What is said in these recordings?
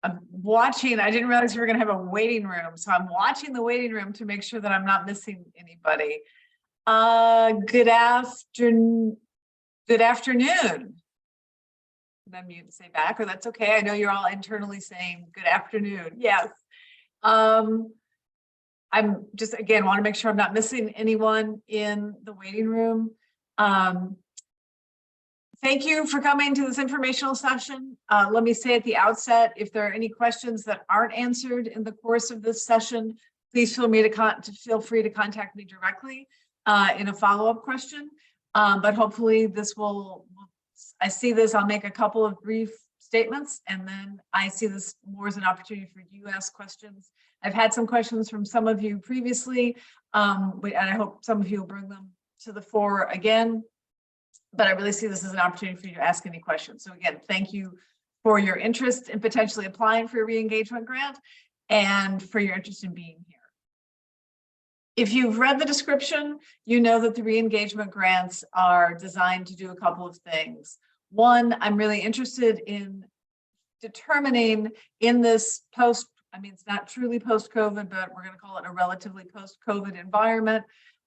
I'm watching, I didn't realize we were going to have a waiting room. So I'm watching the waiting room to make sure that I'm not missing anybody. Good afternoon. Good afternoon. Can I mute and say back, or that's okay. I know you're all internally saying good afternoon. Yes. I'm just, again, want to make sure I'm not missing anyone in the waiting room. Thank you for coming to this informational session. Let me say at the outset, if there are any questions that aren't answered in the course of this session, please feel free to contact me directly in a follow-up question. But hopefully this will, I see this, I'll make a couple of brief statements, and then I see this more as an opportunity for you to ask questions. I've had some questions from some of you previously, and I hope some of you will bring them to the fore again. But I really see this as an opportunity for you to ask any questions. So again, thank you for your interest in potentially applying for a re-engagement grant and for your interest in being here. If you've read the description, you know that the re-engagement grants are designed to do a couple of things. One, I'm really interested in determining in this it's not truly post-COVID, but we're going to call it a relatively post-COVID environment.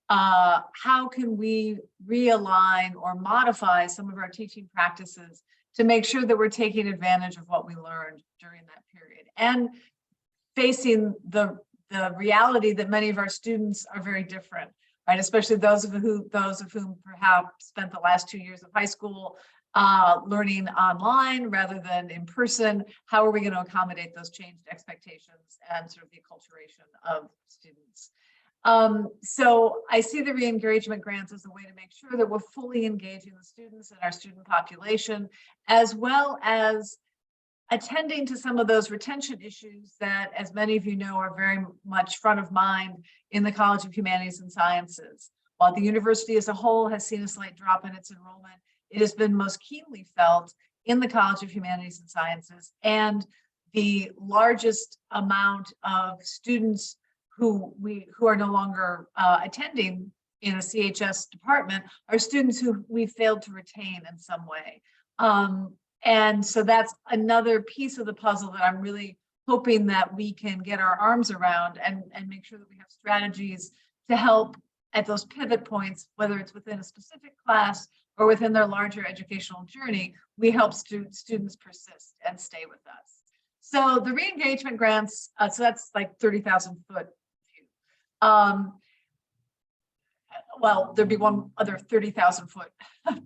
How can we realign or modify some of our teaching practices to make sure that we're taking advantage of what we learned during that period and facing the reality that many of our students are very different, right? Especially those of whom perhaps spent the last 2 years of high school learning online rather than in person. How are we going to accommodate those changed expectations and sort of the acculturation of students? So I see the re-engagement grants as a way to make sure that we're fully engaging the students and our student population, as well as attending to some of those retention issues that, as many of you know, are very much front of mind in the College of Humanities and Sciences. While the university as a whole has seen a slight drop in its enrollment, it has been most keenly felt in the College of Humanities and Sciences, and the largest amount of students who are no longer attending in a CHS department are students who we failed to retain in some way. And so that's another piece of the puzzle that I'm really hoping that we can get our arms around and make sure that we have strategies to help at those pivot points, whether it's within a specific class or within their larger educational journey, we help students persist and stay with us. So the re-engagement grants, so that's like 30,000 foot view. Well, there'd be one other 30,000 foot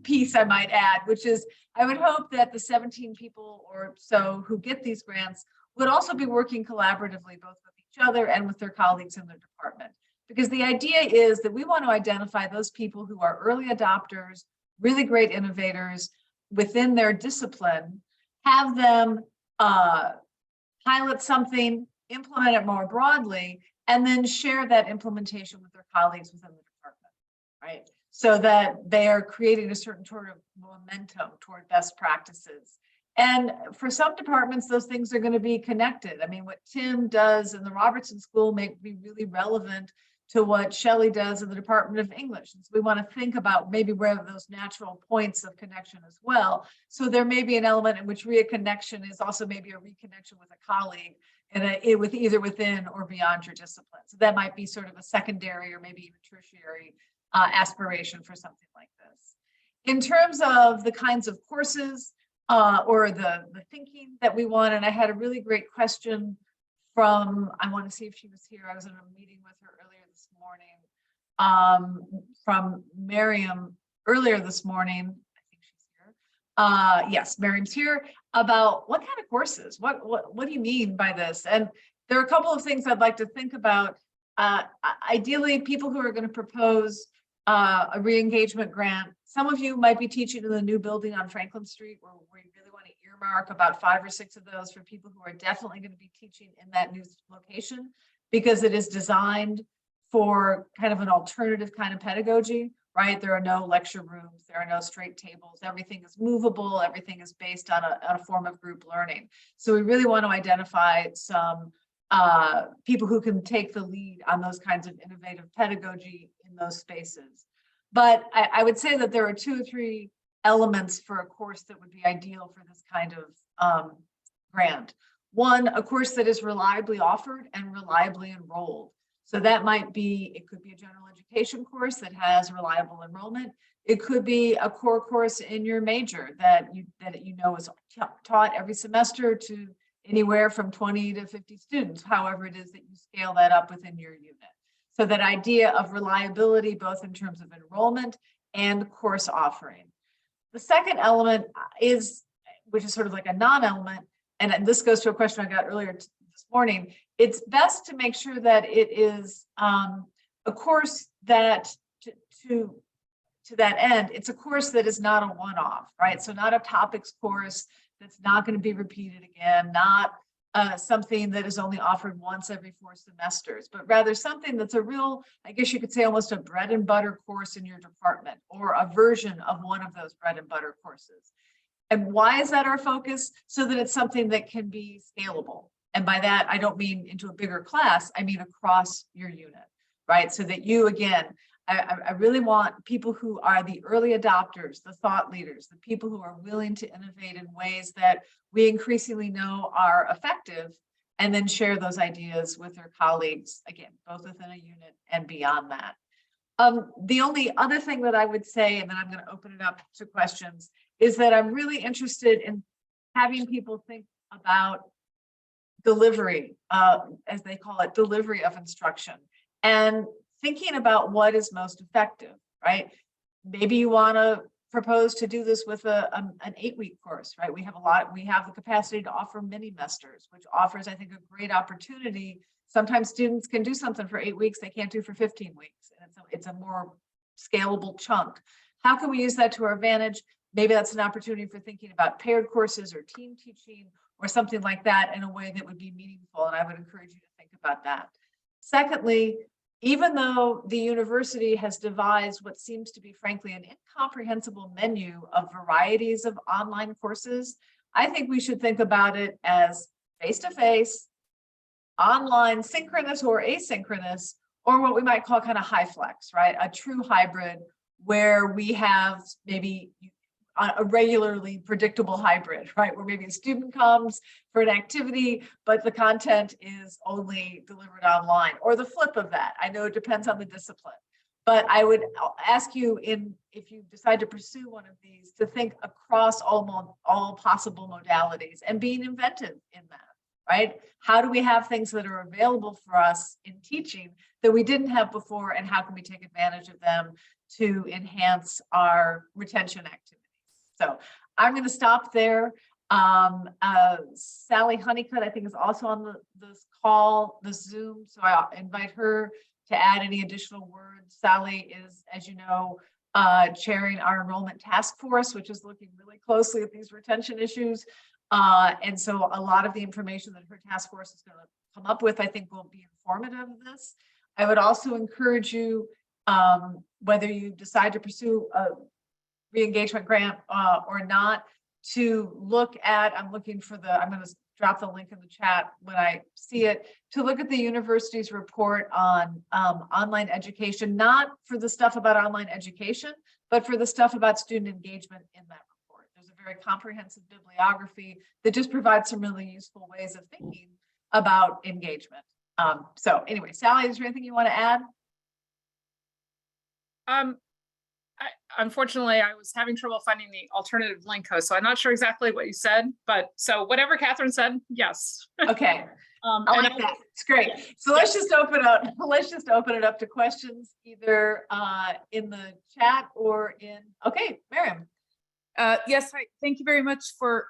piece I might add, which is I would hope that the 17 people or so who get these grants would also be working collaboratively, both with each other and with their colleagues in their department. Because the idea is that we want to identify those people who are early adopters, really great innovators within their discipline, have them pilot something, implement it more broadly, and then share that implementation with their colleagues within the department, right? So that they are creating a certain sort of momentum toward best practices. And for some departments, those things are going to be connected. I mean, what Tim does in the Robertson School may be really relevant to what Shelley does in the Department of English. And so we want to think about maybe where those natural points of connection as well. So there may be an element in which reconnection is also maybe a reconnection with a colleague and with either within or beyond your discipline. So that might be sort of a secondary or maybe even tertiary aspiration for something like this. In terms of the kinds of courses or the thinking that we want, and I had a really great question from, I want to see if she was here. I was in a meeting with her earlier this morning, from Miriam earlier this morning. I think she's here. Yes, Miriam's here, about what kind of courses, what do you mean by this? And there are a couple of things I'd like to think about. Ideally, people who are going to propose a re-engagement grant, some of you might be teaching in the new building on Franklin Street, where we really want to earmark about 5 or 6 of those for people who are definitely going to be teaching in that new location, because it is designed for kind of an alternative kind of pedagogy, right? There are no lecture rooms, there are no straight tables, everything is movable, everything is based on a form of group learning. So we really want to identify some people who can take the lead on those kinds of innovative pedagogy in those spaces. But I would say that there are 2 or 3 elements for a course that would be ideal for this kind of grant. One, a course that is reliably offered and reliably enrolled. So that might be, it could be a general education course that has reliable enrollment. It could be a core course in your major that you know is taught every semester to anywhere from 20 to 50 students, however it is that you scale that up within your unit. So that idea of reliability, both in terms of enrollment and course offering. The second element is, which is sort of like a non-element, and this goes to a question I got earlier this morning, it's best to make sure that it is a course that to that end, it's a course that is not a one-off, right? So not a topics course that's not going to be repeated again, not something that is only offered once every 4 semesters, but rather something that's a real, I guess you could say almost a bread and butter course in your department, or a version of one of those bread and butter courses. And why is that our focus? So that it's something that can be scalable. And by that, I don't mean into a bigger class, I mean across your unit, right? So that you, again, I really want people who are the early adopters, the thought leaders, the people who are willing to innovate in ways that we increasingly know are effective, and then share those ideas with their colleagues, again, both within a unit and beyond that. The only other thing that I would say, and then I'm going to open it up to questions, is that I'm really interested in having people think about delivery, as they call it, delivery of instruction, and thinking about what is most effective, right? Maybe you want to propose to do this with an 8-week course, right? We have the capacity to offer mini-mesters, which offers, I think, a great opportunity. Sometimes students can do something for 8 weeks they can't do for 15 weeks. And it's a more scalable chunk. How can we use that to our advantage? Maybe that's an opportunity for thinking about paired courses or team teaching or something like that in a way that would be meaningful. And I would encourage you to think about that. Secondly, even though the university has devised what seems to be, frankly, an incomprehensible menu of varieties of online courses, I think we should think about it as face-to-face, online, synchronous or asynchronous, or what we might call kind of high flex, right? A true hybrid where we have maybe a regularly predictable hybrid, right? Where maybe a student comes for an activity, but the content is only delivered online, or the flip of that. I know it depends on the discipline, but I would ask you, if you decide to pursue one of these, to think across all possible modalities and being inventive in that, right? How do we have things that are available for us in teaching that we didn't have before, and how can we take advantage of them to enhance our retention activities? So I'm going to stop there. Sally Honeycutt, I think, is also on this call, the Zoom. So I'll invite her to add any additional words. Sally is, as you know, chairing our enrollment task force, which is looking really closely at these retention issues. And so a lot of the information that her task force is going to come up with, I think, will be informative of this. I would also encourage you, whether you decide to pursue a re-engagement grant or not, to look at, I'm going to drop the link in the chat when I see it, to look at the university's report on online education, not for the stuff about online education, but for the stuff about student engagement in that report. There's a very comprehensive bibliography that just provides some really useful ways of thinking about engagement. So anyway, Sally, is there anything you want to add? Unfortunately, I was having trouble finding the alternative link host, so I'm not sure exactly what you said, but so whatever Catherine said, yes. Okay. I like that. It's great. So let's just open it up to questions, either in the chat or in. Okay, Miriam. Yes, hi. Thank you very much for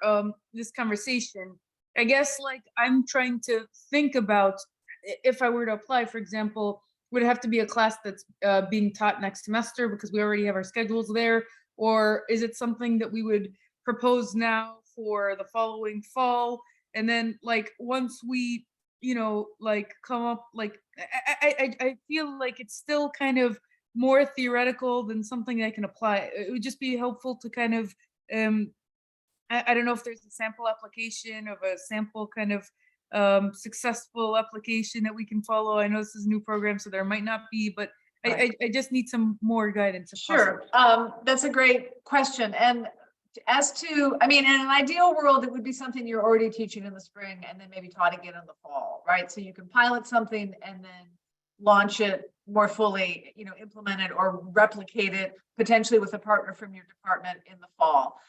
this conversation. I guess, like, I'm trying to think about if I were to apply, for example, would it have to be a class that's being taught next semester because we already have our schedules there? Or is it something that we would propose now for the following fall? And then, like, once we, like, come up, like, I feel like it's still kind of more theoretical than something I can apply. It would just be helpful to kind of, I don't know if there's a sample application of a sample kind of successful application that we can follow. I know this is a new program, so there might not be, but right. I just need some more guidance. Sure. That's a great question. And as to, I mean, in an ideal world, it would be something you're already teaching in the spring and then maybe taught again in the fall, right? So you can pilot something and then launch it more fully, you know, implement it or replicate it potentially with a partner from your department in the fall.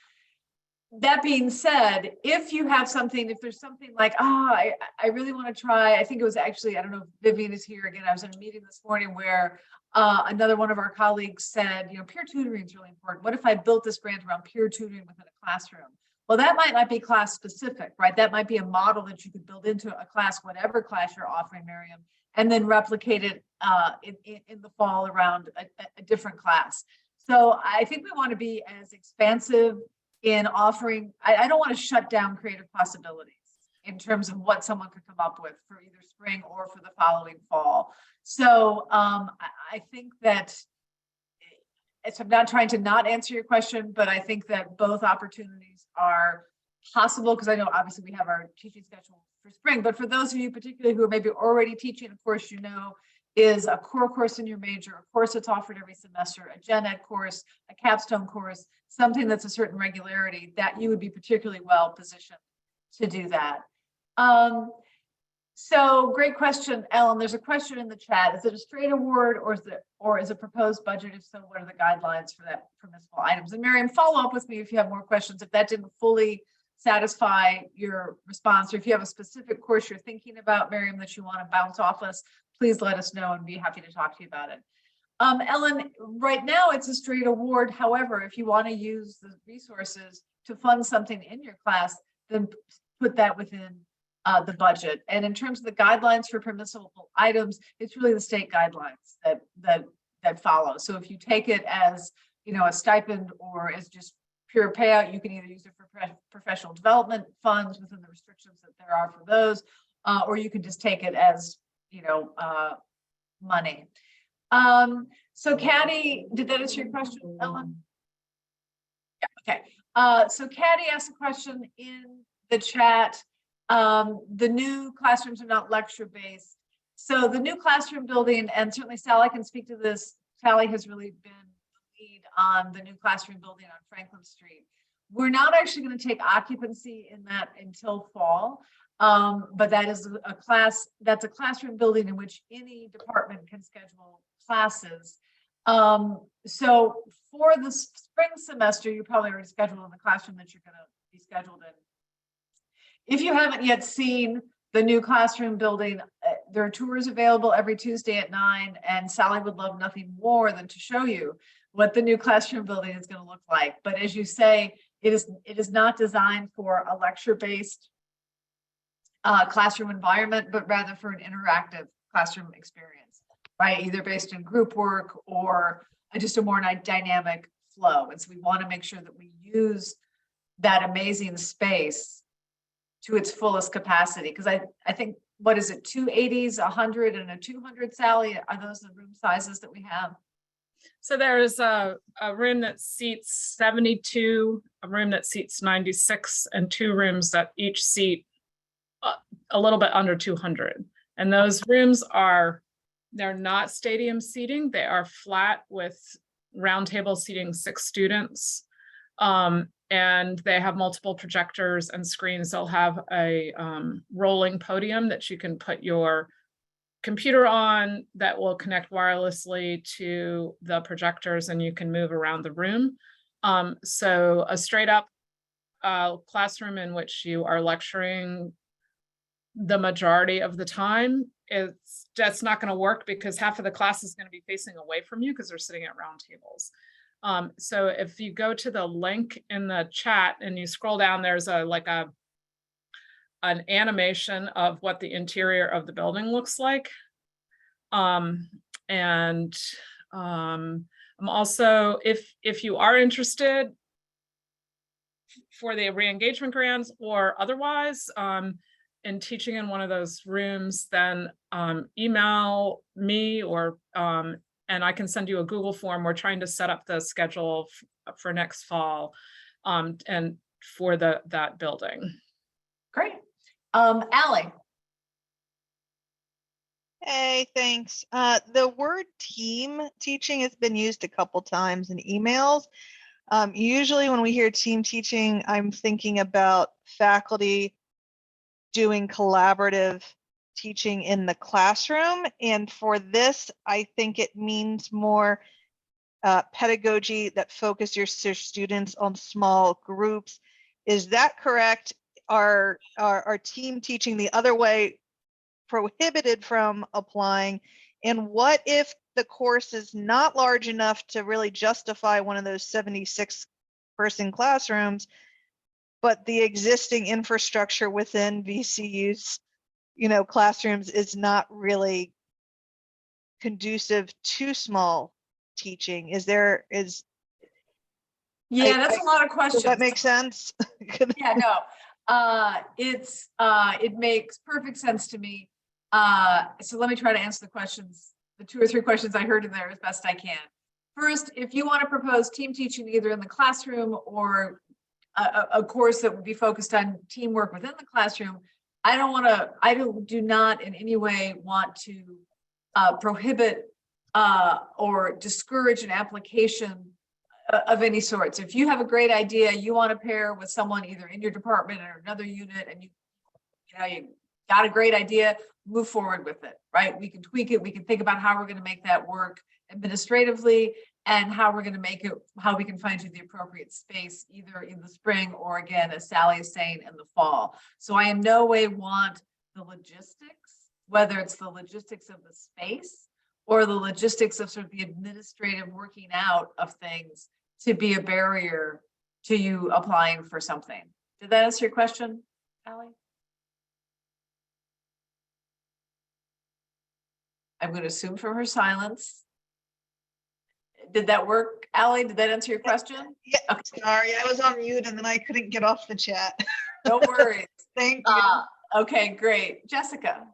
That being said, if you have something, if there's something like, I really want to try, I think it was actually, I don't know if Vivian is here again. I was in a meeting this morning where another one of our colleagues said, you know, peer tutoring is really important. What if I built this grant around peer tutoring within a classroom? Well, that might not be class specific, right? That might be a model that you could build into a class, whatever class you're offering, Miriam, and then replicate it in the fall around a different class. So I think we want to be as expansive in offering, I don't want to shut down creative possibilities in terms of what someone could come up with for either spring or for the following fall. So I think that, I'm not trying to not answer your question, but I think that both opportunities are possible, because I know obviously we have our teaching schedule for spring, but for those of you particularly who are maybe already teaching, of course, you know, is a core course in your major, a course that's offered every semester, a gen ed course, a capstone course, something that's a certain regularity, that you would be particularly well positioned to do that. So great question, Ellen. There's a question in the chat. Is it a straight award or is it proposed budget? If so, what are the guidelines for that permissible items? And Miriam, follow up with me if you have more questions. If that didn't fully satisfy your response, or if you have a specific course you're thinking about, Miriam, that you want to bounce off us, please let us know and be happy to talk to you about it. Ellen, right now it's a straight award. However, if you want to use the resources to fund something in your class, then put that within the budget. And in terms of the guidelines for permissible items, it's really the state guidelines that follow. So if you take it as, you know, a stipend or as just pure payout, you can either use it for professional development funds within the restrictions that there are for those, or you can just take it as, you know, money. So Caddy, did that answer your question, Ellen? Yeah, okay. So Caddy asked a question in the chat. The new classrooms are not lecture-based. So the new classroom building, and certainly Sally can speak to this, Sally has really been the lead on the new classroom building on Franklin Street. We're not actually going to take occupancy in that until fall. But that is that's a classroom building in which any department can schedule classes. So for the spring semester, you probably already scheduled in the classroom that you're going to be scheduled in. If you haven't yet seen the new classroom building, there are tours available every Tuesday at 9, and Sally would love nothing more than to show you what the new classroom building is going to look like. But as you say, it is not designed for a lecture-based classroom environment, but rather for an interactive classroom experience, right? Either based in group work or just a more dynamic flow. And so we want to make sure that we use that amazing space to its fullest capacity. Because I think, what is it, 280s, 100, and a 200, Sally? Are those the room sizes that we have? So there's a room that seats 72, a room that seats 96, and 2 rooms that each seat a little bit under 200. And those rooms they're not stadium seating. They are flat with round table seating 6 students. And they have multiple projectors and screens. They'll have a rolling podium that you can put your computer on that will connect wirelessly to the projectors, and you can move around the room. So a straight up classroom in which you are lecturing the majority of the time, that's not going to work, because half of the class is going to be facing away from you because they're sitting at round tables. So if you go to the link in the chat and you scroll down, there's an animation of what the interior of the building looks like. I'm also, if you are interested for the re-engagement grants or otherwise in teaching in one of those rooms, then email me or and I can send you a Google form. We're trying to set up the schedule for next fall and for that building. Great. Allie. Hey, thanks. The word team teaching has been used a couple times in emails. Usually when we hear team teaching, I'm thinking about faculty doing collaborative teaching in the classroom. And for this, I think it means more pedagogy that focus your students on small groups. Is that correct? Are team teaching the other way prohibited from applying? And what if the course is not large enough to really justify one of those 76 person classrooms, but the existing infrastructure within VCU's, classrooms is not really conducive to small teaching? Yeah, that's a lot of questions. Does that make sense? Yeah, no, it makes perfect sense to me. So let me try to answer the questions, the 2 or 3 questions I heard in there as best I can. First, if you want to propose team teaching either in the classroom or a course that would be focused on teamwork within the classroom, I do not in any way want to prohibit or discourage an application of any sorts. If you have a great idea, you want to pair with someone either in your department or another unit, and you got a great idea, move forward with it, right? We can tweak it. We can think about how we're going to make that work administratively and how we're going to make it, how we can find you the appropriate space, either in the spring or again, as Sally is saying, in the fall. So I in no way want the logistics, whether it's the logistics of the space or the logistics of sort of the administrative working out of things, to be a barrier to you applying for something. Did that answer your question, Allie? I'm going to assume from her silence. Did that work, Allie? Did that answer your question? Yeah, Okay. sorry, I was on mute and then I couldn't get off the chat. No worries. Thank you. Okay, great. Jessica.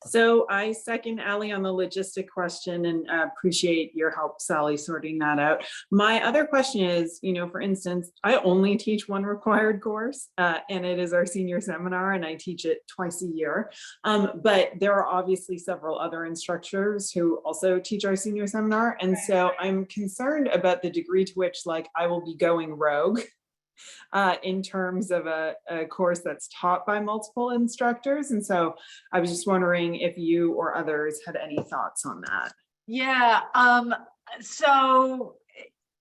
So I second Allie on the logistic question and appreciate your help, Sally, sorting that out. My other question is, for instance, I only teach one required course and it is our senior seminar and I teach it twice a year. But there are obviously several other instructors who also teach our senior seminar. And so I'm concerned about the degree to which I will be going rogue in terms of a course that's taught by multiple instructors. And so I was just wondering if you or others had any thoughts on that. Yeah, so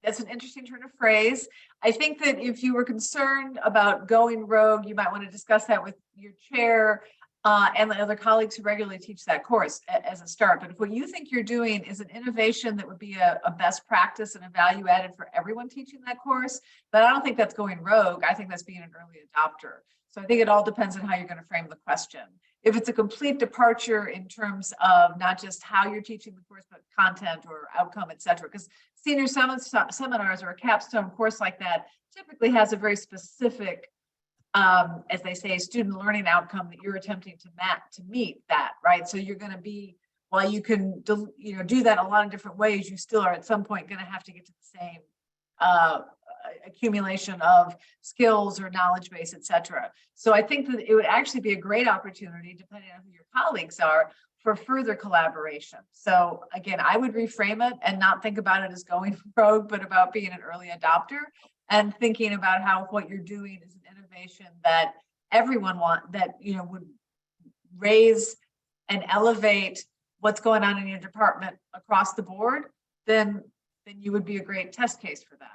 that's an interesting turn of phrase. I think that if you were concerned about going rogue, you might want to discuss that with your chair and the other colleagues who regularly teach that course as a start. But if what you think you're doing is an innovation that would be a best practice and a value added for everyone teaching that course, then I don't think that's going rogue. I think that's being an early adopter. So I think it all depends on how you're going to frame the question. If it's a complete departure in terms of not just how you're teaching the course, but content or outcome, et cetera, because senior seminars or a capstone course like that typically has a very specific as they say, student learning outcome that you're attempting to meet that, right? So you're going to be, while you can do that a lot of different ways, you still are at some point going to have to get to the same accumulation of skills or knowledge base, et cetera. So I think that it would actually be a great opportunity, depending on who your colleagues are, for further collaboration. So again, I would reframe it and not think about it as going rogue, but about being an early adopter and thinking about how what you're doing is an innovation that everyone would raise and elevate what's going on in your department across the board, then you would be a great test case for that.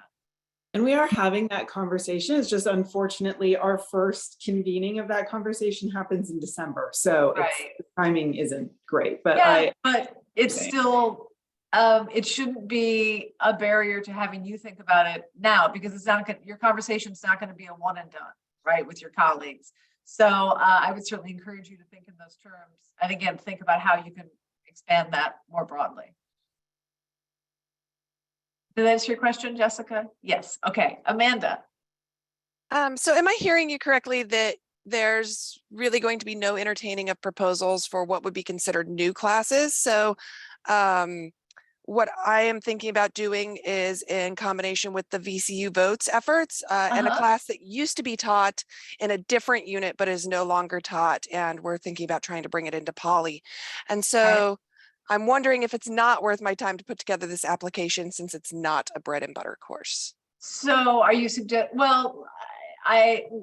And we are having that conversation. It's just unfortunately our first convening of that conversation happens in December. So right. The timing isn't great, but but it's still, it shouldn't be a barrier to having you think about it now, because it's not your conversation's not going to be a one and done, right, with your colleagues. So I would certainly encourage you to think in those terms. And again, think about how you can expand that more broadly. Did that answer your question, Jessica? Yes. Okay. Amanda. So am I hearing you correctly that there's really going to be no entertaining of proposals for what would be considered new classes? So what I am thinking about doing is in combination with the VCU votes efforts and a class that used to be taught in a different unit, but is no longer taught. And we're thinking about trying to bring it into poly. And so I'm wondering if it's not worth my time to put together this application since it's not a bread and butter course. So are you well,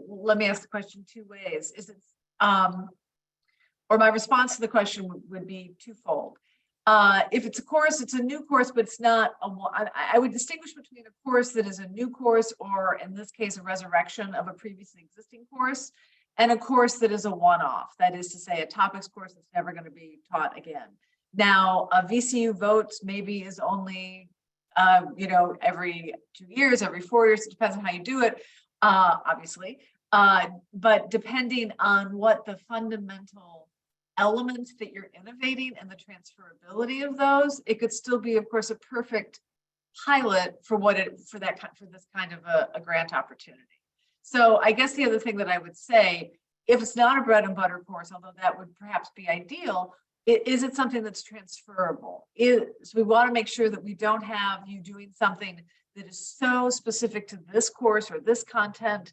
let me ask the question two ways. Is it, or my response to the question would be twofold. If it's a course, it's a new course, but it's not I would distinguish between a course that is a new course, or in this case, a resurrection of a previously existing course, and a course that is a one-off. That is to say, a topics course that's never going to be taught again. Now, a VCU votes maybe is only, every 2 years, every 4 years. It depends on how you do it, obviously. But depending on what the fundamental elements that you're innovating and the transferability of those, it could still be, of course, a perfect pilot for this kind of a grant opportunity. So I guess the other thing that I would say, if it's not a bread and butter course, although that would perhaps be ideal, is it something that's transferable? So we want to make sure that we don't have you doing something that is so specific to this course or this content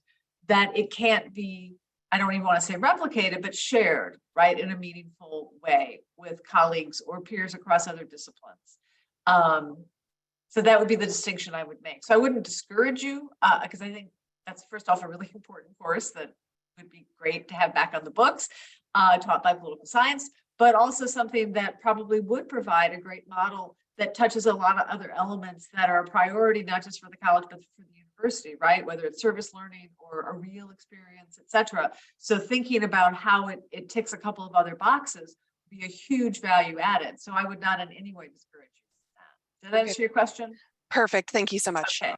that it can't be, I don't even want to say replicated, but shared, right, in a meaningful way with colleagues or peers across other disciplines. So that would be the distinction I would make. So I wouldn't discourage you, because I think that's first off a really important course that would be great to have back on the books, taught by political science, but also something that probably would provide a great model that touches a lot of other elements that are a priority, not just for the college, but for the university, right? Whether it's service learning or a real experience, et cetera. So thinking about how it ticks a couple of other boxes would be a huge value added. So I would not in any way discourage you from that. Did that answer your question? Perfect. Thank you so much. Okay.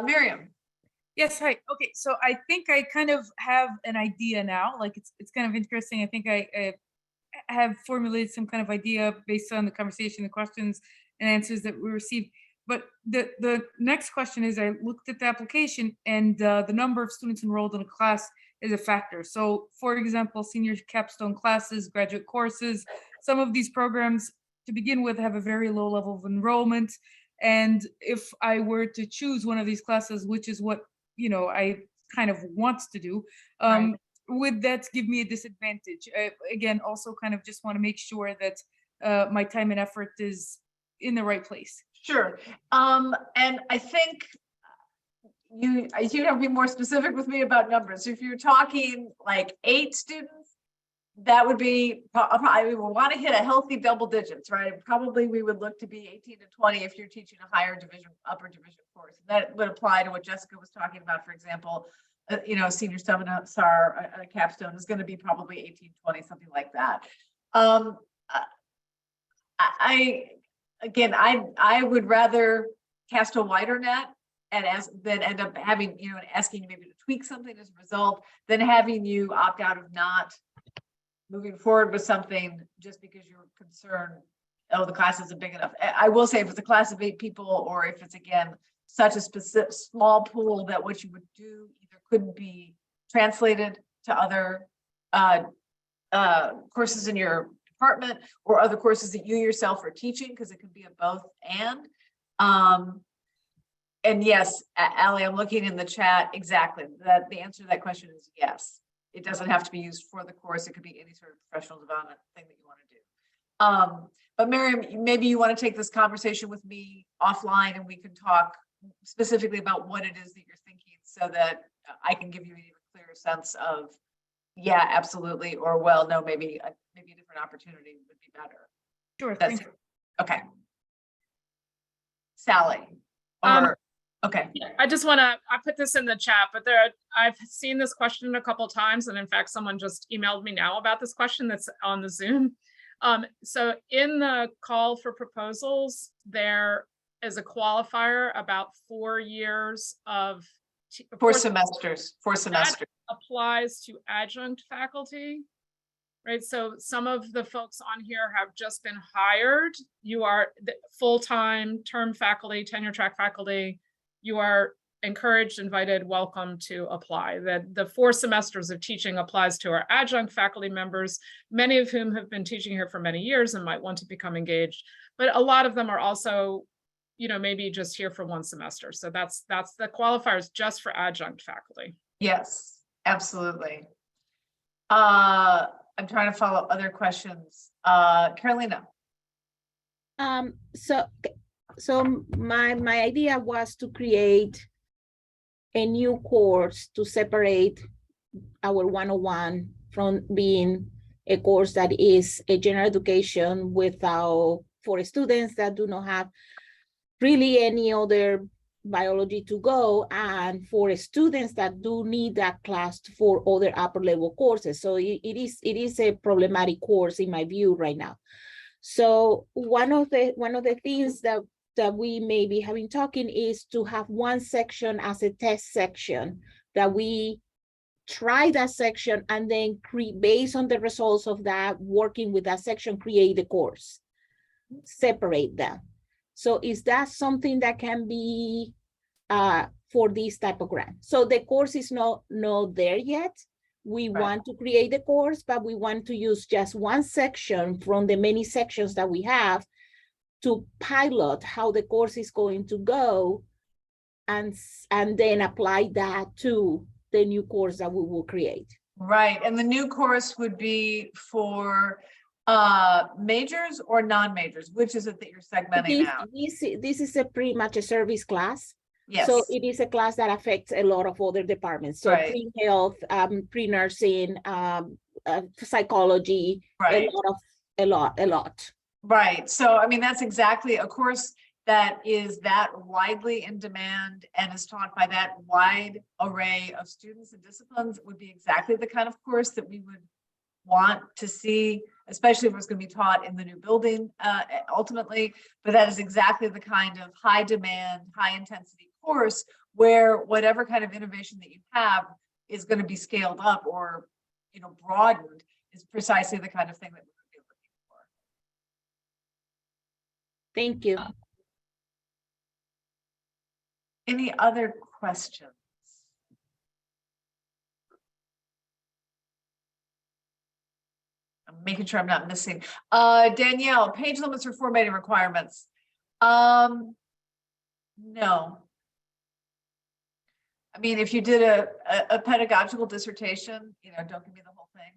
Miriam. Yes, hi. Okay, so I think I kind of have an idea now. Like it's kind of interesting. I think I have formulated some kind of idea based on the conversation, the questions and answers that we received. But the next question is, I looked at the application and the number of students enrolled in a class is a factor. So for example, senior capstone classes, graduate courses, some of these programs to begin with have a very low level of enrollment. And if I were to choose one of these classes, which is what I kind of want to do, Right. would that give me a disadvantage? Again, also kind of just want to make sure that my time and effort is in the right place. Sure. And I think you have to be more specific with me about numbers. If you're talking like 8 students, that would be, I would want to hit a healthy double digits, right? Probably we would look to be 18 to 20 if you're teaching a higher division, upper division course. That would apply to what Jessica was talking about. For example, senior seminar, a capstone is going to be probably 18, 20, something like that. I would rather cast a wider net and then end up having, asking you maybe to tweak something as a result, than having you opt out of not moving forward with something just because you're concerned, oh, the class isn't big enough. I will say, if it's a class of 8 people, or if it's, again, such a specific small pool that what you would do either couldn't be translated to other courses in your department or other courses that you yourself are teaching, because it could be a both and yes, Allie, I'm looking in the chat. Exactly, that the answer to that question is yes. It doesn't have to be used for the course. It could be any sort of professional development thing that you want to do. But Miriam, maybe you want to take this conversation with me offline and we can talk specifically about what it is that you're thinking, so that I can give you an even clearer sense of, yeah, absolutely, or well, no, maybe a different opportunity would be better. Sure. That's okay. Sally. Okay. Yeah, I just want to, I put this in the chat, but I've seen this question a couple of times. And in fact, someone just emailed me now about this question that's on the Zoom. So in the call for proposals, there is a qualifier about 4 years of 4 semesters. 4 semesters. Applies to adjunct faculty, right? So some of the folks on here have just been hired. You are the full-time term faculty, tenure track faculty. You are encouraged, invited, welcome to apply. That the 4 semesters of teaching applies to our adjunct faculty members, many of whom have been teaching here for many years and might want to become engaged. But a lot of them are also, maybe just here for 1 semester. So that's the qualifiers just for adjunct faculty. Yes, absolutely. I'm trying to follow up other questions. Carolina. So my idea was to create a new course to separate our 101 from being a course that is a general education without, for students that do not have really any other biology to go, and for students that do need that class for other upper level courses. So it is a problematic course in my view right now. So one of the things that we may be having talking is to have one section as a test section, that we try that section and then based on the results of that, working with that section, create the course, separate them. So is that something that can be for this type of grant? So the course is not there yet. We want to create the course, but we want to use just one section from the many sections that we have to pilot how the course is going to go, and then apply that to the new course that we will create. Right, and the new course would be for majors or non-majors? Which is it that you're segmenting out? This is a pretty much a service class. Yes. So it is a class that affects a lot of other departments. So Right. pre-health, pre-nursing, psychology, Right. a lot. Right. So, I mean, that's exactly a course that is that widely in demand and is taught by that wide array of students and disciplines. It would be exactly the kind of course that we would want to see, especially if it's going to be taught in the new building ultimately. But that is exactly the kind of high demand, high intensity course where whatever kind of innovation that you have is going to be scaled up or, you know, broadened, is precisely the kind of thing that we would be looking for. Thank you. Any other questions? I'm making sure I'm not missing. Danielle, page limits or formatting requirements. No. I mean, if you did a pedagogical dissertation, you know, don't give me the whole thing.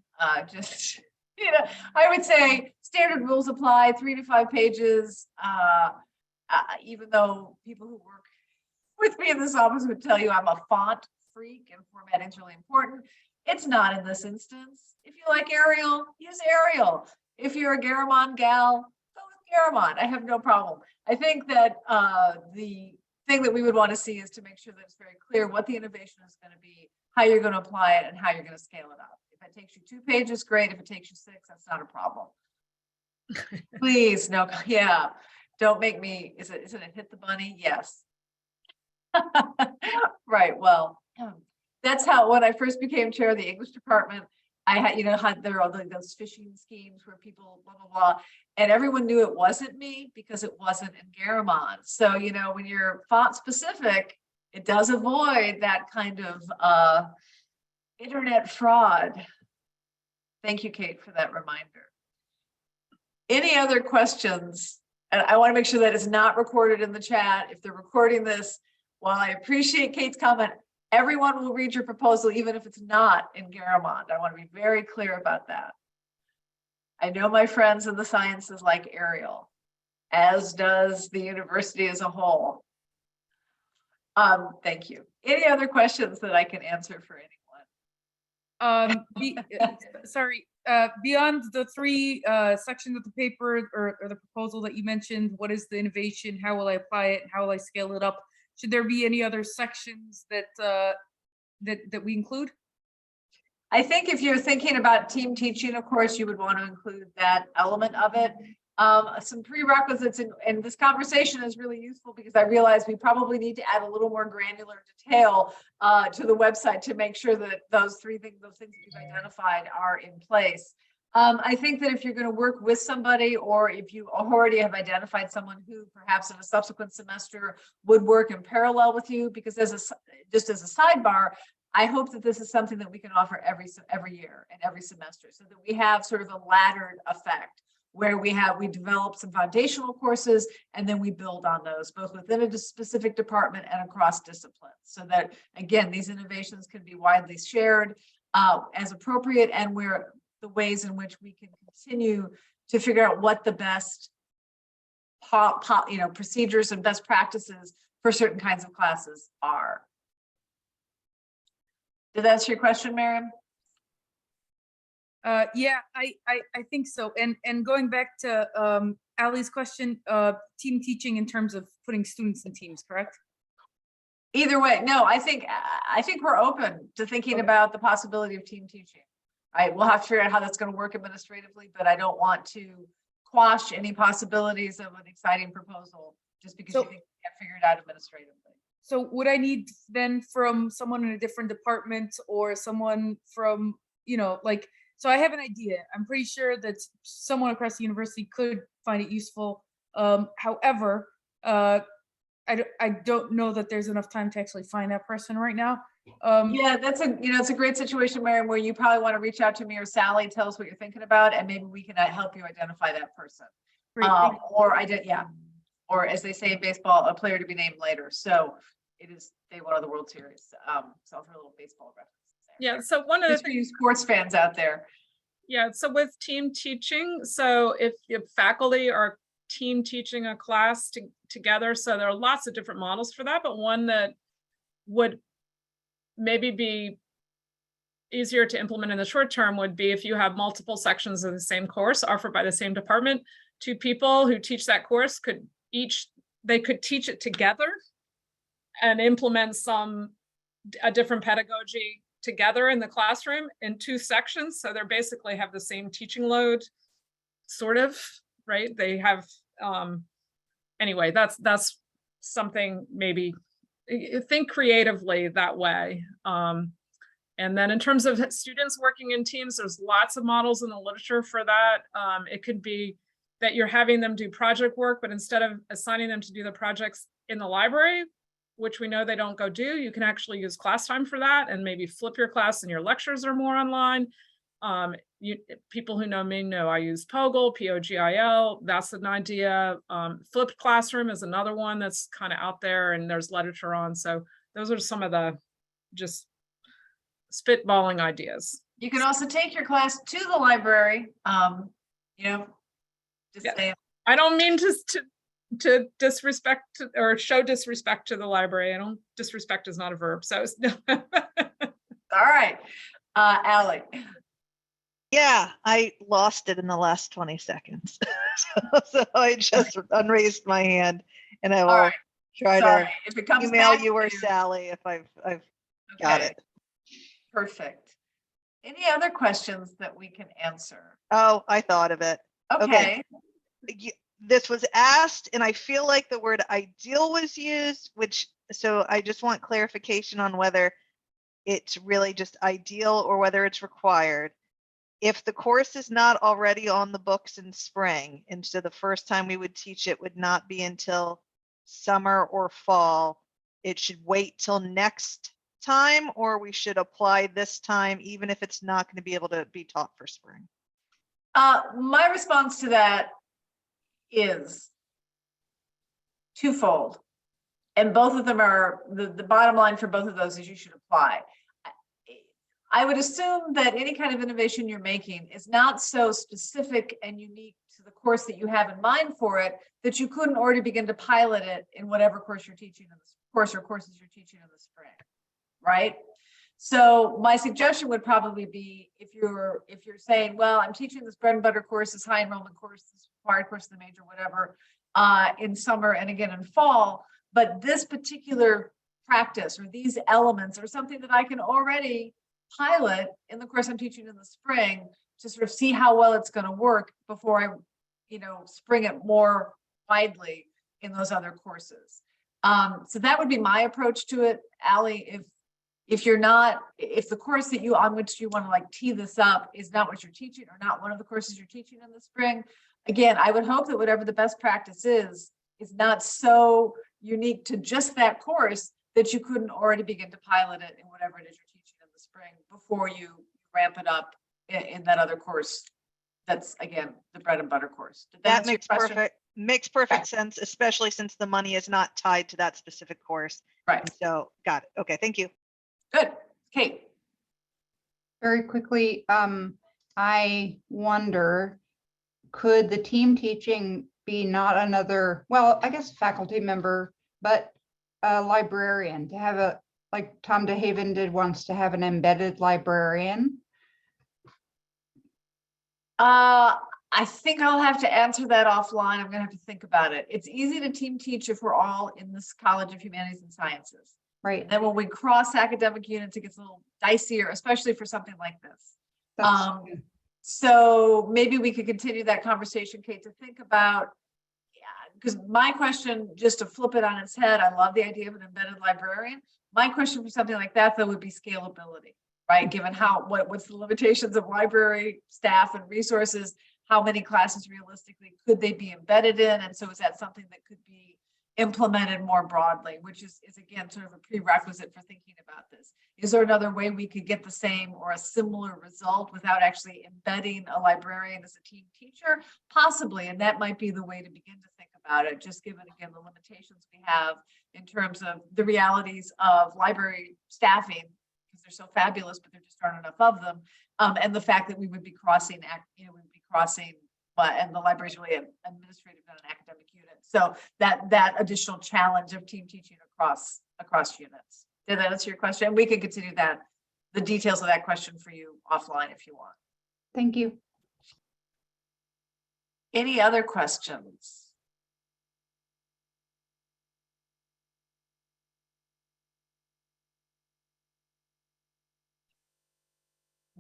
Just, you know, I would say standard rules apply, 3 to 5 pages. Even though people who work with me in this office would tell you I'm a font freak and formatting is really important. It's not in this instance. If you like Arial, use Arial. If you're a Garamond gal, go with Garamond. I have no problem. I think that the thing that we would want to see is to make sure that it's very clear what the innovation is going to be, how you're going to apply it, and how you're going to scale it up. If it takes you 2 pages, great. If it takes you 6, that's not a problem. Please, no, yeah. Don't make me, isn't it hit the bunny? Yes. Right, well, that's how, when I first became chair of the English department, I had, you know, there were all those phishing schemes where people blah, blah, blah, and everyone knew it wasn't me because it wasn't in Garamond. So, you know, when you're font specific, it does avoid that kind of internet fraud. Thank you, Kate, for that reminder. Any other questions? And I want to make sure that it's not recorded in the chat. If they're recording this, while I appreciate Kate's comment, everyone will read your proposal, even if it's not in Garamond. I want to be very clear about that. I know my friends in the sciences like Arial, as does the university as a whole. Thank you. Any other questions that I can answer for anyone? Sorry, beyond the 3 sections of the paper or the proposal that you mentioned, what is the innovation? How will I apply it? How will I scale it up? Should there be any other sections that that we include? I think if you're thinking about team teaching, of course, you would want to include that element of it. Some prerequisites, and this conversation is really useful because I realize we probably need to add a little more granular detail to the website to make sure that those things that you've identified are in place. I think that if you're going to work with somebody, or if you already have identified someone who perhaps in a subsequent semester would work in parallel with you, because just as a sidebar, I hope that this is something that we can offer every year and every semester, so that we have sort of a laddered effect where we develop some foundational courses and then we build on those both within a specific department and across disciplines, so that again, these innovations can be widely shared as appropriate, and where the ways in which we can continue to figure out what the best procedures and best practices for certain kinds of classes are. Did that answer your question, Miriam? Yeah, I think so. And going back to Ali's question, team teaching in terms of putting students in teams, correct? Either way, no, I think we're open to thinking Okay. about the possibility of team teaching. Right, we'll have to figure out how that's going to work administratively, but I don't want to quash any possibilities of an exciting proposal just because you So- think we can't figure it out administratively. So would I need then from someone in a different department or someone from, like, so I have an idea. I'm pretty sure that someone across the university could find it useful. However, I don't know that there's enough time to actually find that person right now. Yeah, that's it's a great situation, Miriam, where you probably want to reach out to me or Sally, tell us what you're thinking about, and maybe we can help you identify that person. Great, thank you. Or as they say in baseball, a player to be named later. So it is day one of the World Series. So I'll throw a little baseball reference there. Yeah, so one of the Just for you sports fans out there. Yeah, so with team teaching, so if faculty are team teaching a class together, so there are lots of different models for that, but one that would maybe be easier to implement in the short term would be if you have multiple sections of the same course offered by the same department. Two people who teach that course could teach it together and implement a different pedagogy together in the classroom in two sections. So they basically have the same teaching load, sort of, right? They have, anyway, that's something maybe, think creatively that way. And then in terms of students working in teams, there's lots of models in the literature for that. It could be that you're having them do project work, but instead of assigning them to do the projects in the library, which we know they don't go do, you can actually use class time for that and maybe flip your class and your lectures are more online. People who know me know I use POGIL, P-O-G-I-L. That's an idea. Flipped classroom is another one that's kind of out there and there's literature on. So those are some of the just spitballing ideas. You can also take your class to the library. Just Yeah. say, I don't mean to disrespect or show disrespect to the library. Disrespect is not a verb. So all right, Allie. Yeah, I lost it in the last 20 seconds. so I just unraised my hand and I will All right. try Sorry, to if it comes email back you or to Sally if I've got Okay, it. Perfect. Any other questions that we can answer? Oh, I thought of it. Okay. This was asked and I feel like the word ideal was used, so I just want clarification on whether it's really just ideal or whether it's required. If the course is not already on the books in spring, and so the first time we would teach it would not be until summer or fall, it should wait till next time, or we should apply this time, even if it's not going to be able to be taught for spring. My response to that is twofold. And both of them are, the bottom line for both of those is you should apply. I would assume that any kind of innovation you're making is not so specific and unique to the course that you have in mind for it that you couldn't already begin to pilot it in whatever course you're teaching in this course or courses you're teaching in the spring, right? So my suggestion would probably be if you're saying, well, I'm teaching this bread and butter course, this high enrollment course, this required course, the major, whatever, in summer and again in fall, but this particular practice or these elements are something that I can already pilot in the course I'm teaching in the spring to sort of see how well it's going to work before I, spring it more widely in those other courses. So that would be my approach to it, Allie. If the course that on which you want to tee this up is not what you're teaching or not one of the courses you're teaching in the spring, again, I would hope that whatever the best practice is not so unique to just that course that you couldn't already begin to pilot it in whatever it is you're teaching in the spring before you ramp it up in that other course. That's again, the bread and butter course. That makes perfect sense, especially since the money is not tied to that specific course. Right. And so got it. Okay, thank you. Good. Kate. Very quickly, I wonder, could the team teaching be not another, well, I guess faculty member, but a librarian, to have a, like Tom DeHaven did once, to have an embedded librarian? I think I'll have to answer that offline. I'm gonna have to think about it. It's easy to team teach if we're all in this College of Humanities and Sciences. Right. And then when we cross academic units, it gets a little dicier, especially for something like this. That's- So maybe we could continue that conversation, Kate, to think about, yeah, because my question, just to flip it on its head, I love the idea of an embedded librarian. My question for something like that, though, would be scalability, right? Given what's the limitations of library staff and resources, how many classes realistically could they be embedded in? And so is that something that could be implemented more broadly, which is again, sort of a prerequisite for thinking about this. Is there another way we could get the same or a similar result without actually embedding a librarian as a team teacher? Possibly, and that might be the way to begin to think about it, just given again, the limitations we have in terms of the realities of library staffing, because they're so fabulous, but there just aren't enough of them. And the fact that we would be crossing, and the library is really an administrative, not an academic unit. So that additional challenge of team teaching across units. Did that answer your question? We can continue the details of that question for you offline if you want. Thank you. Any other questions?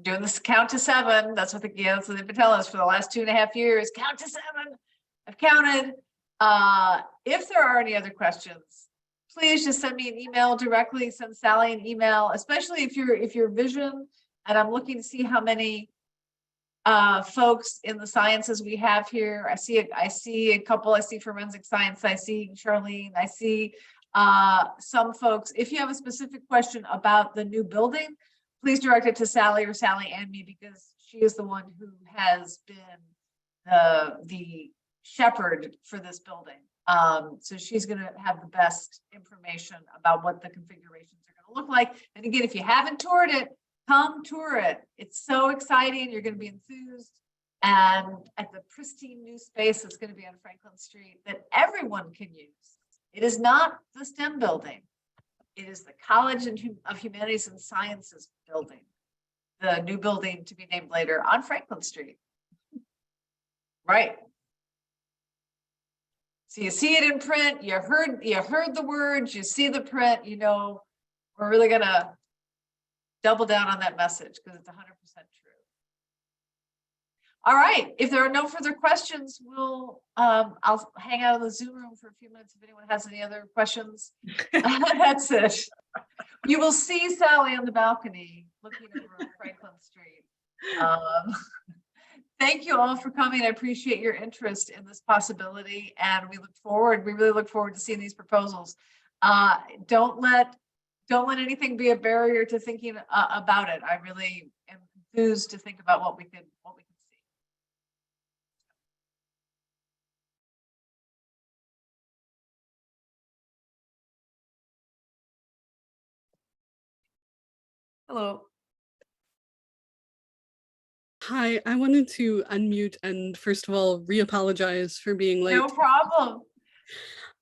Doing this count to 7. That's what that's what they've been telling us for the last 2.5 years. Count to 7. I've counted. If there are any other questions, please just send me an email directly. Send Sally an email, especially if you're vision. And I'm looking to see how many folks in the sciences we have here. I see a couple. I see forensic science. I see Charlene. I see some folks. If you have a specific question about the new building, please direct it to Sally or Sally and me, because she is the one who has been the shepherd for this building. So she's going to have the best information about what the configurations are going to look like. And again, if you haven't toured it, come tour it. It's so exciting. You're going to be enthused. And at the pristine new space that's going to be on Franklin Street that everyone can use. It is not the STEM building. It is the College of Humanities and Sciences building, the new building to be named later on Franklin Street. Right. So you see it in print, you heard the words, you see the print, you know, we're really gonna double down on that message because it's 100% true. All right, if there are no further questions, I'll hang out in the Zoom room for a few minutes if anyone has any other questions. That's it. You will see Sally on the balcony looking over Franklin Street. Thank you all for coming. I appreciate your interest in this possibility, and we really look forward to seeing these proposals. Don't let anything be a barrier to thinking about it. I really am enthused to think about what we could see. Hello. Hi, I wanted to unmute and first of all, re-apologize for being late. No problem.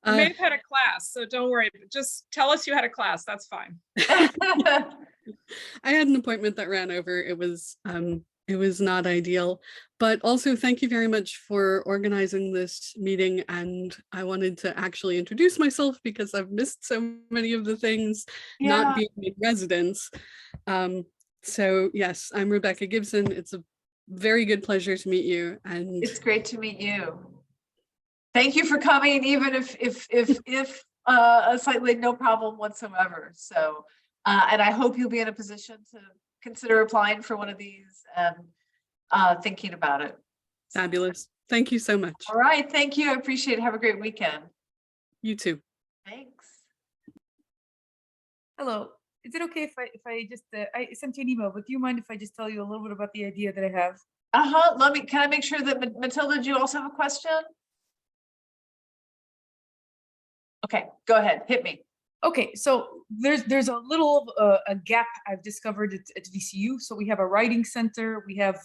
You may have had a class, so don't worry. Just tell us you had a class. That's fine. I had an appointment that ran over. It was not ideal, but also thank you very much for organizing this meeting. And I wanted to actually introduce myself because I've missed so many of the things, not being in residence. So yes, I'm Rebecca Gibson. It's a very good pleasure to meet you. And it's great to meet you. Thank you for coming, even if slightly no problem whatsoever. So, and I hope you'll be in a position to consider applying for one of these and thinking about it. Fabulous. Thank you so much. All right. Thank you. I appreciate it. Have a great weekend. You too. Thanks. Hello. Is it okay if I just I sent you an email, but do you mind if I just tell you a little bit about the idea that I have? Can I make sure that Matilda, do you also have a question? Okay, go ahead. Hit me. Okay, so there's a little a gap I've discovered at VCU. So we have a writing center, we have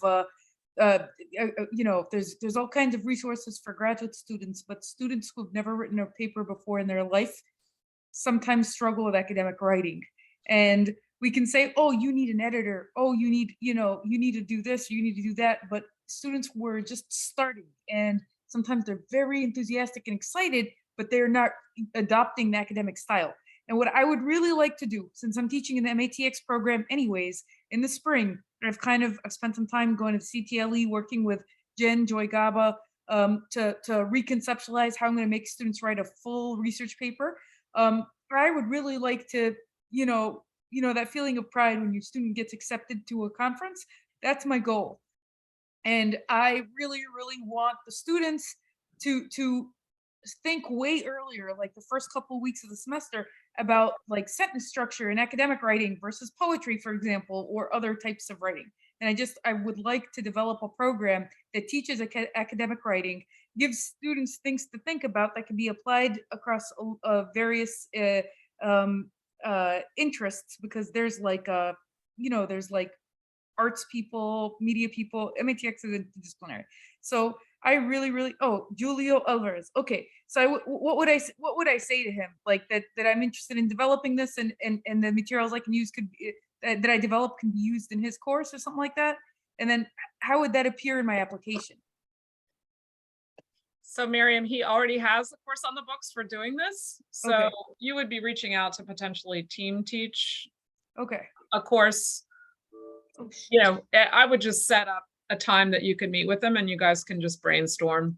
there's all kinds of resources for graduate students, but students who've never written a paper before in their life sometimes struggle with academic writing. And we can say, oh, you need an editor. Oh, you need to do this, you need to do that. But students were just starting, and sometimes they're very enthusiastic and excited, but they're not adopting the academic style. And what I would really like to do, since I'm teaching in the MATX program anyways, in the spring, I've spent some time going to CTLE, working with Jen Joy Gaba to reconceptualize how I'm going to make students write a full research paper. I would really like to, that feeling of pride when your student gets accepted to a conference. That's my goal. And I really, really want the students to think way earlier, like the first couple of weeks of the semester, about like sentence structure and academic writing versus poetry, for example, or other types of writing. And I would like to develop a program that teaches academic writing, gives students things to think about that can be applied across various interests, because there's like arts people, media people, MATX is interdisciplinary. So I really, Julio Alvarez. Okay, so what would I say to him? Like that I'm interested in developing this, and the materials I can use could be, that I develop can be used in his course or something like that. And then how would that appear in my application? So Miriam, he already has a course on the books for doing this. So Okay. you would be reaching out to potentially team teach Okay. a course. Oh, I would just set up a time that you can meet with them and you guys can just brainstorm.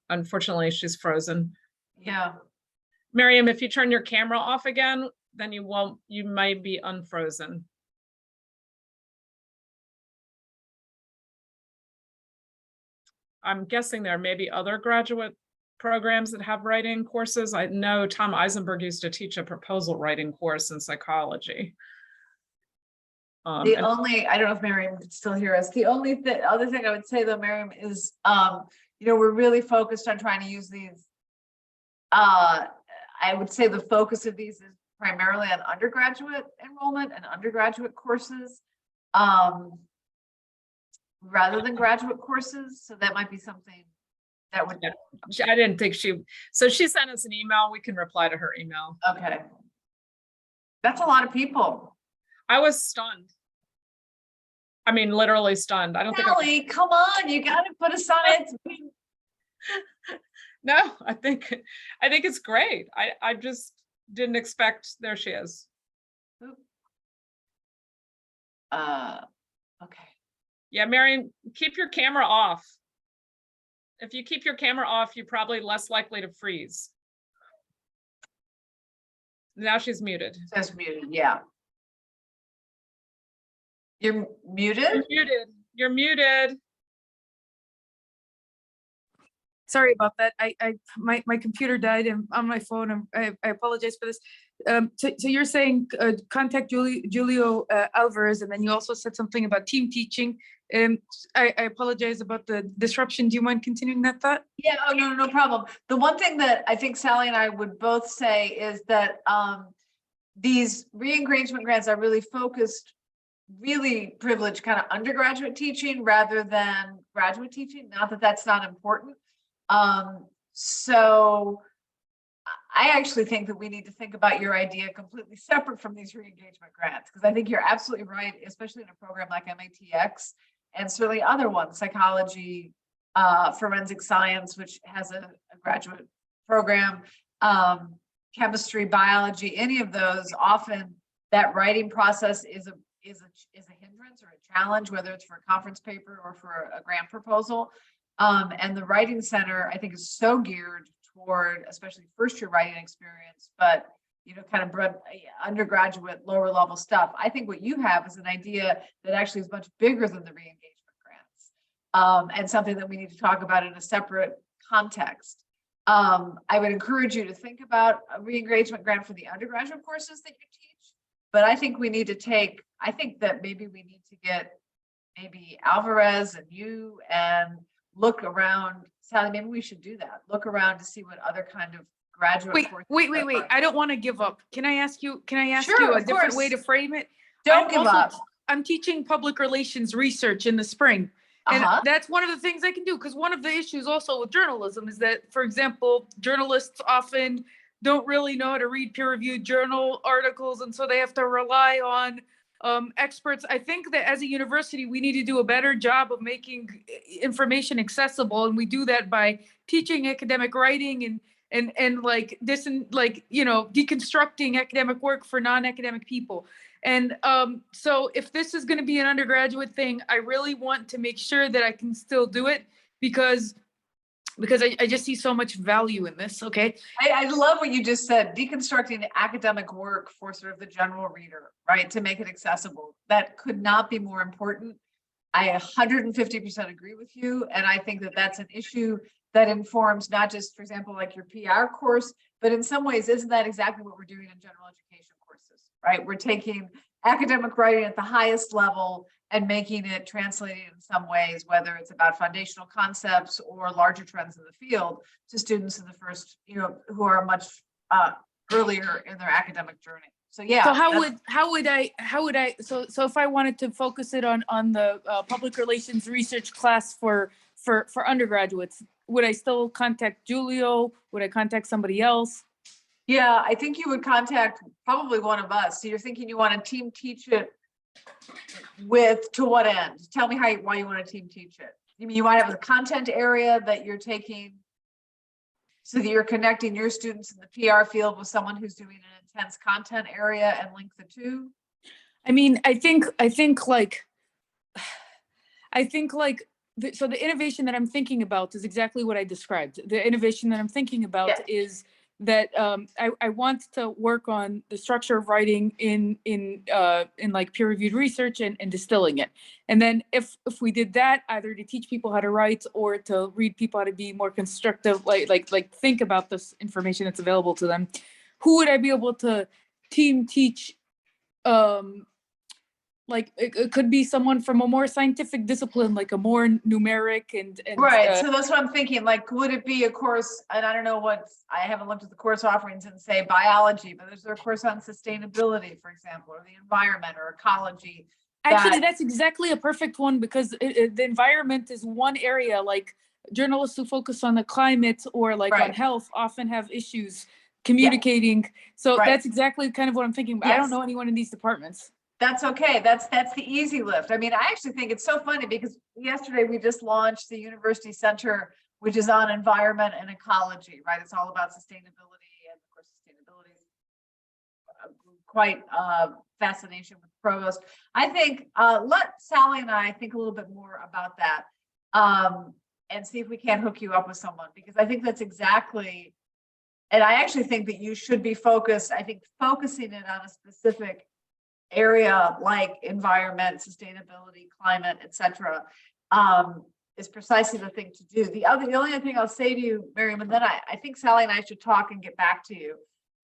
Unfortunately, she's frozen. Yeah. Miriam, if you turn your camera off again, then you might be unfrozen. I'm guessing there may be other graduate programs that have writing courses. I know Tom Eisenberg used to teach a proposal writing course in psychology. I don't know if Miriam could still hear us. The other thing I would say though, Miriam, is, we're really focused on trying to use these. I would say the focus of these is primarily on undergraduate enrollment and undergraduate courses, rather than graduate courses. So that might be something that would. I didn't think so she sent us an email. We can reply to her email. Okay. That's a lot of people. I was stunned. I mean, literally stunned. I don't Sally, come on, you got to put aside. No, I think it's great. I just didn't expect. There she is. Okay. Yeah, Marion, keep your camera off. If you keep your camera off, you're probably less likely to freeze. Now she's muted. Says muted, yeah. You're muted? You're muted. You're muted. Sorry about that. My computer died and on my phone. I apologize for this. So you're saying contact Julio Alvarez, and then you also said something about team teaching. I apologize about the disruption. Do you mind continuing that thought? Yeah, oh, no problem. The one thing that I think Sally and I would both say is that these re-engagement grants are really focused, really privileged kind of undergraduate teaching rather than graduate teaching. Not that that's not important. So I actually think that we need to think about your idea completely separate from these re-engagement grants, because I think you're absolutely right, especially in a program like MATX and certainly other ones, psychology, forensic science, which has a graduate program, chemistry, biology, any of those. Often that writing process is a hindrance or a challenge, whether it's for a conference paper or for a grant proposal. And the Writing Center, I think, is so geared toward, especially first year writing experience, but kind of undergraduate, lower level stuff. I think what you have is an idea that actually is much bigger than the re-engagement grants, and something that we need to talk about in a separate context. I would encourage you to think about a re-engagement grant for the undergraduate courses that you teach, but I think we need to I think that maybe we need to get maybe Alvarez and you and look around. Sally, maybe we should do that. Look around to see what other kind of graduate courses. Wait. I don't want to give up. Can I ask you Sure, a of different course. way to frame it? Don't give up. I'm teaching public relations research in the spring. And Uh-huh. that's one of the things I can do, because one of the issues also with journalism is that, for example, journalists often don't really know how to read peer-reviewed journal articles, and so they have to rely on experts. I think that as a university, we need to do a better job of making information accessible, and we do that by teaching academic writing and like this and like, you know, deconstructing academic work for non-academic people. And so if this is going to be an undergraduate thing, I really want to make sure that I can still do it because I just see so much value in this. Okay. I love what you just said, deconstructing the academic work for sort of the general reader, right? To make it accessible. That could not be more important. I 150% agree with you. And I think that that's an issue that informs not just, for example, like your PR course, but in some ways, isn't that exactly what we're doing in general education courses, right? We're taking academic writing at the highest level and making it translated in some ways, whether it's about foundational concepts or larger trends in the field to students in the first, you know, who are much earlier in their academic journey. So yeah. So how would I so if I wanted to focus it on the public relations research class for undergraduates, would I still contact Julio? Would I contact somebody else? Yeah, I think you would contact probably one of us. So you're thinking you want to team teach it with, to what end? Tell me why you want to team teach it. You mean you want to have a content area that you're taking so that you're connecting your students in the PR field with someone who's doing an intense content area and link the two? I mean, I think like so the innovation that I'm thinking about is exactly what I described. The innovation that I'm thinking about is that I want to work on the structure of writing in like peer-reviewed research and distilling it. And then if we did that, either to teach people how to write or to read people how to be more constructive, like think about this information that's available to them, who would I be able to team teach? Like it could be someone from a more scientific discipline, like a more numeric and right. So that's what I'm thinking. Like, would it be a course? And I don't know I haven't looked at the course offerings and say biology, but is there a course on sustainability, for example, or the environment or ecology? Actually, that's exactly a perfect one because the environment is one area. Like journalists who focus on the climate or like on health often have issues communicating. So that's exactly kind of what I'm thinking. I don't know anyone in these departments. That's okay. That's the easy lift. I mean, I actually think it's so funny because yesterday we just launched the University Center, which is on environment and ecology, right? It's all about sustainability, and of course, sustainability is quite fascination with Provost. I think let Sally and I think a little bit more about that and see if we can't hook you up with someone, because I think that's exactly, and I actually think that you should be focused. I think focusing it on a specific area like environment, sustainability, climate, etc., is precisely the thing to do. The only other thing I'll say to you, Miriam, and then I think Sally and I should talk and get back to you,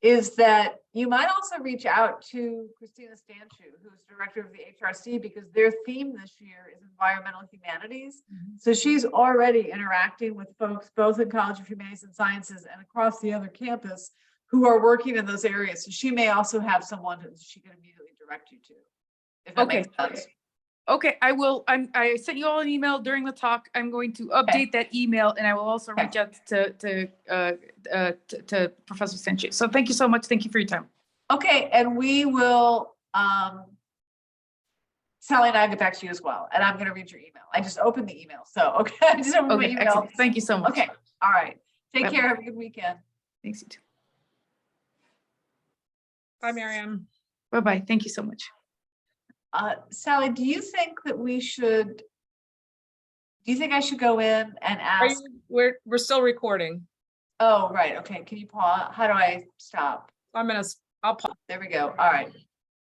is that you might also reach out to Christina Stanchu, who's director of the HRC, because their theme this year is environmental humanities. So she's already interacting with folks both in College of Humanities and Sciences and across the other campus who are working in those areas. So she may also have someone who she can immediately direct you to, if that makes sense. Okay, I will. I sent you all an email during the talk. I'm going to update that email, and I will also reach out to Professor Stanchu. So thank you so much. Thank you for your time. Okay, and we will. Sally and I get back to you as well, and I'm going to read your email. I just opened the email, so okay. I just opened my email. Excellent. Thank you so much. Okay, all right. Take Bye-bye. care. Have a good weekend. Thanks, you too. Bye, Miriam. Bye-bye. Thank you so much. Sally, do you think that we should? Do you think I should go in and ask? We're still recording. Oh, right. Okay. Can you pause? How do I stop? I'll pause. There we go. All right.